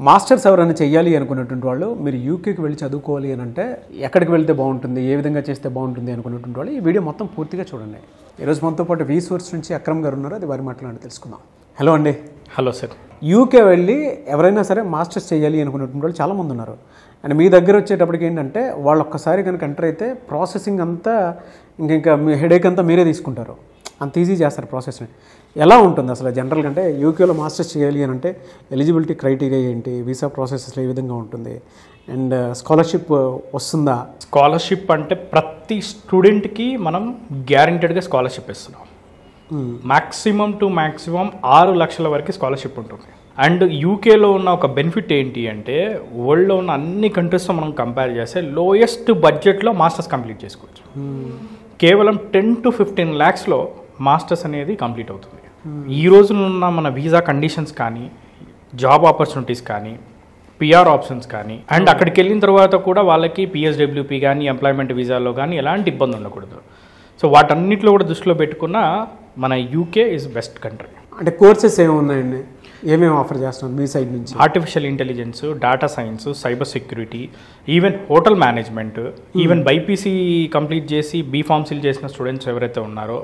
Masters ఎవరైనా చెయ్యాలి అనుకున్నటువంటి వాళ్ళు మీరు యూకేకి వెళ్ళి చదువుకోవాలి అని అంటే ఎక్కడికి వెళ్తే బాగుంటుంది, ఏ విధంగా చేస్తే బాగుంటుంది అనుకున్నటువంటి వాళ్ళు ఈ వీడియో మొత్తం పూర్తిగా చూడండి. ఈరోజు మనతో పాటు వి సోర్స్ నుంచి అక్రమ్ గారు ఉన్నారు, అది వారి మాట్లాడి తెలుసుకుందాం. హలో అండి. Hello sir. యూకే వెళ్ళి ఎవరైనా సరే మాస్టర్స్ చేయాలి అనుకున్నటువంటి వాళ్ళు చాలామంది ఉన్నారు. అండ్ మీ దగ్గర వచ్చేటప్పటికి ఏంటంటే వాళ్ళు ఒక్కసారి కనుక ఎంటర్ అయితే ప్రాసెసింగ్ అంతా ఇంకా మీ హెడేక్ అంతా మీరే తీసుకుంటారు, అంత ఈజీ చేస్తారు ప్రాసెస్ని. ఎలా ఉంటుంది అసలు జనరల్గా అంటే యూకేలో మాస్టర్స్ చేయాలి అని అంటే ఎలిజిబిలిటీ క్రైటీరియా ఏంటి, వీసా ప్రాసెసెస్లో ఏ విధంగా ఉంటుంది, అండ్ స్కాలర్షిప్ వస్తుందా? స్కాలర్షిప్ అంటే ప్రతి స్టూడెంట్కి మనం గ్యారెంటెడ్గా స్కాలర్షిప్ ఇస్తున్నాం. మ్యాక్సిమం టు మ్యాక్సిమం 6 లక్షల వరకు స్కాలర్షిప్ ఉంటుంది. అండ్ యూకేలో ఉన్న ఒక బెనిఫిట్ ఏంటి అంటే వరల్డ్లో ఉన్న అన్ని కంట్రీస్తో మనం కంపేర్ చేస్తే లోయెస్ట్ బడ్జెట్లో మాస్టర్స్ కంప్లీట్ చేసుకోవచ్చు. కేవలం 10 to 15 lakhsలో మాస్టర్స్ అనేది కంప్లీట్ అవుతుంది. ఈ రోజున ఉన్న మన వీసా కండిషన్స్ కానీ, జాబ్ ఆపర్చునిటీస్ కానీ, పిఆర్ ఆప్షన్స్ కానీ, అండ్ అక్కడికి వెళ్ళిన తర్వాత కూడా వాళ్ళకి పిఎస్డబ్ల్యూపీ కానీ ఎంప్లాయ్మెంట్ వీసాలో కానీ ఎలాంటి ఇబ్బంది ఉండకూడదు. సో వాటన్నిటిలో కూడా దృష్టిలో పెట్టుకున్న మన యూకే ఈజ్ బెస్ట్ కంట్రీ. అంటే కోర్సెస్ ఏమున్నాయండి, ఏమేమి ఆఫర్ చేస్తున్నారు మీ సైడ్ నుంచి? Artificial intelligence, data science, cyber security, even hotel management, even BiPC complete చేసి బీఫార్మసీలు చేసిన స్టూడెంట్స్ ఎవరైతే ఉన్నారో,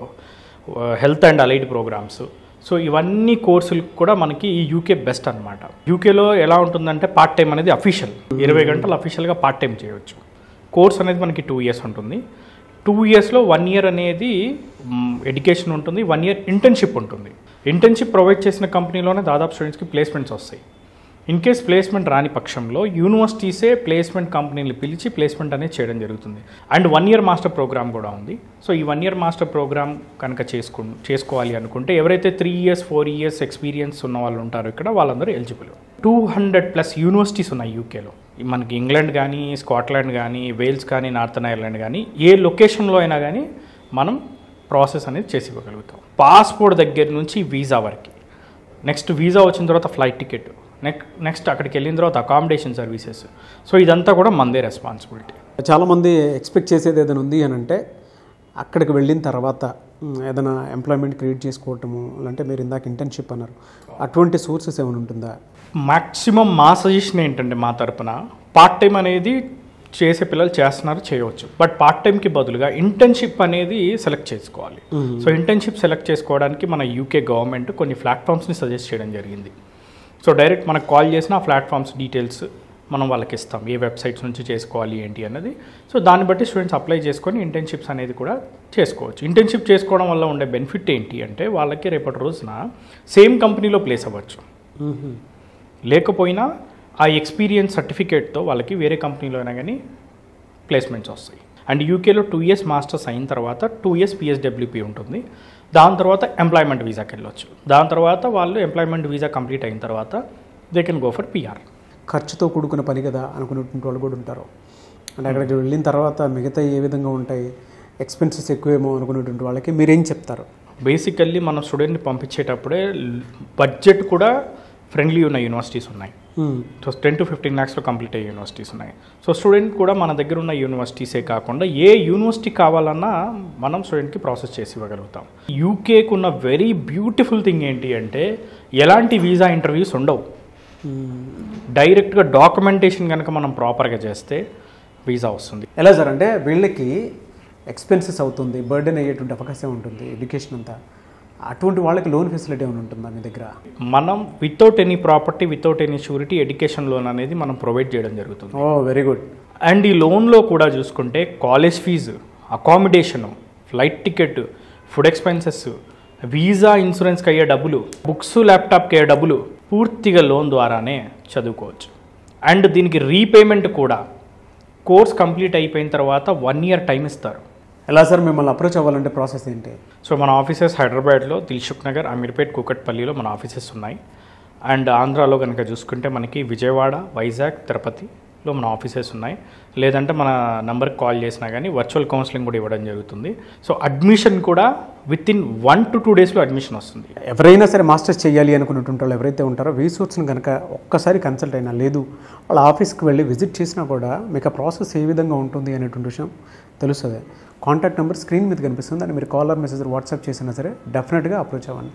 health and allied programs. So ఇవన్నీ కోర్సులకు కూడా మనకి ఈ యూకే బెస్ట్ అనమాట. యూకేలో ఎలా ఉంటుందంటే పార్ట్ టైం అనేది అఫీషియల్ 20 గంటలు అఫీషియల్గా పార్ట్ టైం చేయవచ్చు. కోర్స్ అనేది మనకి 2 years ఉంటుంది. 2 yearsలో 1 year అనేది ఎడ్యుకేషన్ ఉంటుంది, 1 year ఇంటర్న్షిప్ ఉంటుంది. ఇంటర్న్షిప్ ప్రొవైడ్ చేసిన కంపెనీలోనే దాదాపు స్టూడెంట్స్కి ప్లేస్మెంట్స్ వస్తాయి. ఇన్ కేస్ ప్లేస్మెంట్ రాని పక్షంలో యూనివర్సిటీసే ప్లేస్మెంట్ కంపెనీలు పిలిచి ప్లేస్మెంట్ అనేది చేయడం జరుగుతుంది. అండ్ 1 year మాస్టర్ ప్రోగ్రామ్ కూడా ఉంది. సో ఈ 1 year మాస్టర్ ప్రోగ్రామ్ కనుక చేసుకోవాలి అనుకుంటే ఎవరైతే 3 years 4 years ఎక్స్పీరియన్స్ ఉన్న వాళ్ళు ఉంటారో ఇక్కడ వాళ్ళందరూ ఎలిజిబుల్. 200+ యూనివర్సిటీస్ ఉన్నాయి యూకేలో. మనకి ఇంగ్లాండ్ కానీ, స్కాట్లాండ్ కానీ, వేల్స్ కానీ, నార్థన్ ఐర్లాండ్ కానీ, ఏ లొకేషన్లో అయినా కానీ మనం ప్రాసెస్ అనేది చేసి ఇవ్వగలుగుతాం. పాస్పోర్ట్ దగ్గర నుంచి వీసా వరకు. నెక్స్ట్ వీసా వచ్చిన తర్వాత ఫ్లైట్ టికెట్, నెక్స్ట్ అక్కడికి వెళ్ళిన తర్వాత అకామిడేషన్ సర్వీసెస్. సో ఇదంతా కూడా మనదే రెస్పాన్సిబిలిటీ. చాలామంది ఎక్స్పెక్ట్ చేసేది ఏదైనా ఉంది అని అంటే అక్కడికి వెళ్ళిన తర్వాత ఏదైనా ఎంప్లాయ్మెంట్ క్రియేట్ చేసుకోవటము, అంటే మీరు ఇందాక ఇంటర్న్షిప్ అన్నారు, అటువంటి సోర్సెస్ ఏమైనా ఉంటుందా? మ్యాక్సిమం మా సజెషన్ ఏంటంటే మా తరపున పార్ట్ టైం అనేది చేసే పిల్లలు చేస్తున్నారు, చేయవచ్చు. బట్ పార్ట్ టైంకి బదులుగా ఇంటర్న్షిప్ అనేది సెలెక్ట్ చేసుకోవాలి. సో ఇంటర్న్షిప్ సెలెక్ట్ చేసుకోవడానికి మన యూకే గవర్నమెంట్ కొన్ని ప్లాట్ఫామ్స్ని సజెస్ట్ చేయడం జరిగింది. సో డైరెక్ట్ మనకు కాల్ చేసిన ఆ ప్లాట్ఫామ్స్ డీటెయిల్స్ మనం వాళ్ళకి ఇస్తాం, ఏ వెబ్సైట్స్ నుంచి చేసుకోవాలి ఏంటి అన్నది. సో దాన్ని బట్టి స్టూడెంట్స్ అప్లై చేసుకొని ఇంటర్న్షిప్స్ అనేది కూడా చేసుకోవచ్చు. ఇంటర్న్షిప్ చేసుకోవడం వల్ల ఉండే బెనిఫిట్ ఏంటి అంటే వాళ్ళకి రేపటి రోజున సేమ్ కంపెనీలో ప్లేస్ అవ్వచ్చు, లేకపోయినా ఆ ఎక్స్పీరియన్స్ సర్టిఫికేట్తో వాళ్ళకి వేరే కంపెనీలో అయినా కానీ ప్లేస్మెంట్స్ వస్తాయి. అండ్ యూకేలో 2 years మాస్టర్స్ అయిన తర్వాత 2 years పిఎస్డబ్ల్యూపీ ఉంటుంది. దాని తర్వాత ఎంప్లాయ్మెంట్ వీసాకి వెళ్ళొచ్చు. దాని తర్వాత వాళ్ళు ఎంప్లాయ్మెంట్ వీసా కంప్లీట్ అయిన తర్వాత they can go for PR. ఖర్చుతో కూడుకున్న పని కదా అనుకున్నటువంటి వాళ్ళు కూడా ఉంటారు. అంటే అక్కడికి వెళ్ళిన తర్వాత మిగతా ఏ విధంగా ఉంటాయి, ఎక్స్పెన్సెస్ ఎక్కువేమో అనుకునేటువంటి వాళ్ళకి మీరేం చెప్తారు? బేసికల్లీ మనం స్టూడెంట్ని పంపించేటప్పుడే బడ్జెట్ కూడా ఫ్రెండ్లీ ఉన్న యూనివర్సిటీస్ ఉన్నాయి. సో 10 to 15 lakhsలో కంప్లీట్ అయ్యే యూనివర్సిటీస్ ఉన్నాయి. సో స్టూడెంట్ కూడా మన దగ్గర ఉన్న యూనివర్సిటీసే కాకుండా ఏ యూనివర్సిటీ కావాలన్నా మనం స్టూడెంట్కి ప్రాసెస్ చేసి ఇవ్వగలుగుతాం. యూకేకు ఉన్న వెరీ బ్యూటిఫుల్ థింగ్ ఏంటి అంటే ఎలాంటి వీసా ఇంటర్వ్యూస్ ఉండవు. డైరెక్ట్గా డాక్యుమెంటేషన్ కనుక మనం ప్రాపర్గా చేస్తే వీసా వస్తుంది. ఎలా సార్ అంటే వీళ్ళకి ఎక్స్పెన్సెస్ అవుతుంది, బర్డెన్ అయ్యేటువంటి అవకాశం ఉంటుంది ఎడ్యుకేషన్ అంతా, అటువంటి వాళ్ళకి లోన్ ఫెసిలిటీ ఏమైనా ఉంటుందా మీ దగ్గర? మనం without any property, without any surety education loan అనేది మనం ప్రొవైడ్ చేయడం జరుగుతుంది. ఓ వెరీ గుడ్. అండ్ ఈ లోన్లో కూడా చూసుకుంటే college fees, accommodation, flight ticket, food expenses, visa ఇన్సూరెన్స్కి అయ్యే డబ్బులు, బుక్స్ ల్యాప్టాప్కి అయ్యే డబ్బులు పూర్తిగా లోన్ ద్వారానే చదువుకోవచ్చు. అండ్ దీనికి రీపేమెంట్ కూడా కోర్స్ కంప్లీట్ అయిపోయిన తర్వాత 1 year టైం ఇస్తారు. ఎలా సార్ మిమ్మల్ని అప్రోచ్ అవ్వాలంటే ప్రాసెస్ ఏంటి? సో మన ఆఫీసెస్ హైదరాబాద్లో దిల్సుఖ్ నగర్, అమీర్పేట్, కూకట్పల్లిలో మన ఆఫీసెస్ ఉన్నాయి. అండ్ ఆంధ్రాలో కనుక చూసుకుంటే మనకి విజయవాడ, వైజాగ్, తిరుపతిలో మన ఆఫీసెస్ ఉన్నాయి. లేదంటే మన నెంబర్కి కాల్ చేసినా కానీ వర్చువల్ కౌన్సిలింగ్ కూడా ఇవ్వడం జరుగుతుంది. సో అడ్మిషన్ కూడా వితిన్ 1 to 2 daysలో అడ్మిషన్ వస్తుంది. ఎవరైనా సరే మాస్టర్స్ చేయాలి అనుకున్నటువంటి వాళ్ళు ఎవరైతే ఉంటారో వి సోర్స్ని కనుక ఒక్కసారి కన్సల్ట్ అయినా, లేదు వాళ్ళ ఆఫీస్కి వెళ్ళి విజిట్ చేసినా కూడా మీకు ఆ ప్రాసెస్ ఏ విధంగా ఉంటుంది అనేటువంటి విషయం తెలుస్తుంది. కాంటాక్ట్ నెంబర్ స్క్రీన్ మీద కనిపిస్తుంది, దాన్ని మీరు కాల్ ఆర్ మెసేజ్ వాట్సాప్ చేసినా సరే డెఫినెట్గా అప్రోచ్ అవ్వండి.